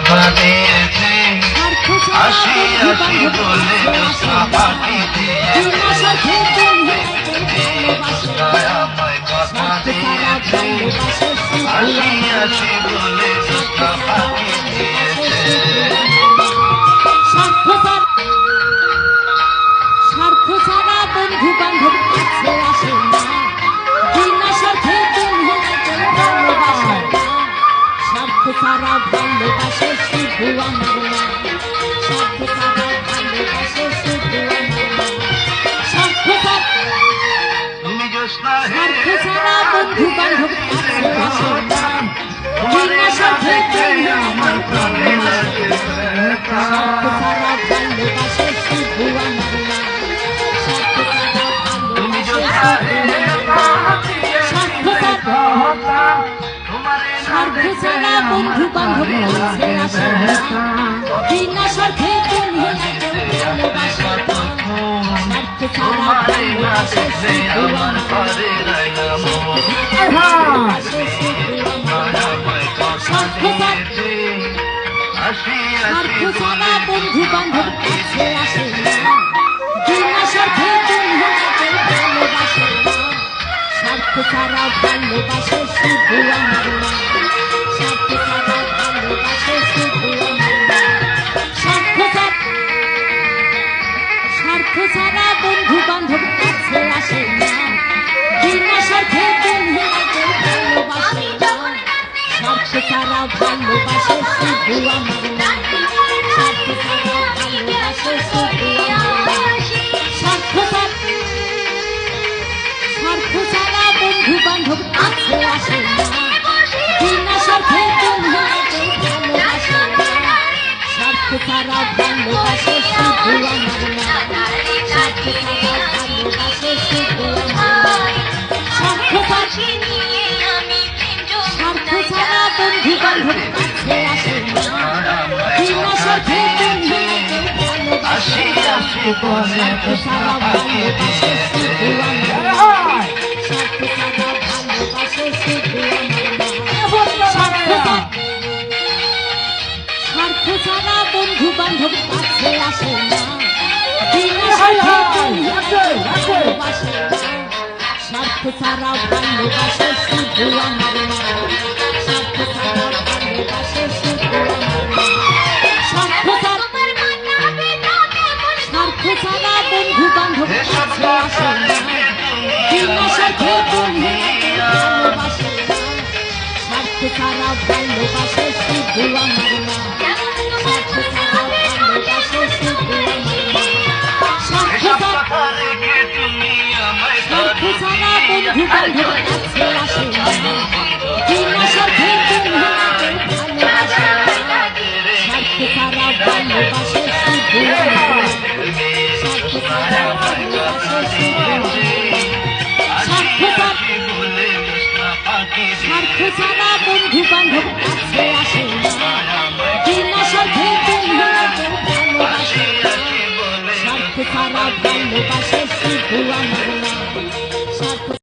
কথা দিয়েছে আসি আসি বলে পাখি দিয়েছে আমায় কথা দিয়েছে আসি আসি বলে পাখি দিয়েছে স্বার্থ ছাড়া বন্ধু বান্ধব কাছে আসে না বিনা স্বার্থে স্বার্থ ছাড়া ভালোবাসে শুধু আমার না স্বার্থ ছাড়া ভালোবাসে শুধু আমার না স্বার্থ ছাড়া বন্ধু বান্ধব কাছে আসে না বিনা স্বার্থে আমার স্বার্থ ছাড়া ভালোবাসে শুধু আমার না স্বার্থ ছাড়া বন্ধু বান্ধব কাছে আসে না বিনা স্বার্থে ভালোবাসে স্বার্থ ছাড়া ভালোবাসে শুধু আমার স্বার্থ ছাড়া বন্ধু বান্ধব কাছে আসে না বিনা স্বার্থে ভালোবাসে স্বার্থ ছাড়া ভালোবাসে শুধু আমার না স্বার্থ ছাড়া ভালোবাসে শুধু আমার না স্বার্থ ছাড়া বন্ধু বান্ধব কাছে আসে না বিনা স্বার্থে ভালোবাসে স্বার্থ ছাড়া ভালোবাসে শুধু আমার না স্বার্থ ছাড়া ভালোবাসে শুধু আমার না স্বার্থ ছাড়া বন্ধু বান্ধব কাছে আসে না বিনা স্বার্থে ভালোবাসে স্বার্থ ছাড়া ভালোবাসে শুধু আমার না স্বার্থ ছাড়া ভালোবাসে শুধু আমার স্বার্থ ছাড়া বন্ধু বান্ধব কাছে আসে না বিনা স্বার্থে ভালোবাসে স্বার্থ ছাড়া ভালোবাসে শুধু আমার স্বার্থ ছাড়া ভালোবাসে শুধু স্বার্থ ছাড়া বন্ধু বান্ধব কাছে আসে না বিনা স্বার্থে ভালোবাসে স্বার্থ ছাড়া ভালোবাসে শুধু আমার না স্বার্থ ছাড়া ভালোবাসে শুধু আমার স্বার্থ ছাড়া বন্ধু বান্ধব কাছে আসে না বিনা স্বার্থে ভালোবাসে স্বার্থ ছাড়া ভালোবাসে শুধু আমার না স্বার্থ ছাড়া ভালোবাসে শুধু আমার না স্বার্থ ছাড়া বন্ধু বান্ধব কাছে আসে না বিনা স্বার্থে ভালোবাসে স্বার্থ ছাড়া ভালোবাসে শুধু আমার না স্বার্থ ছাড়া ভালোবাসে শুধু স্বার্থ ছাড়া বন্ধু বান্ধব কাছে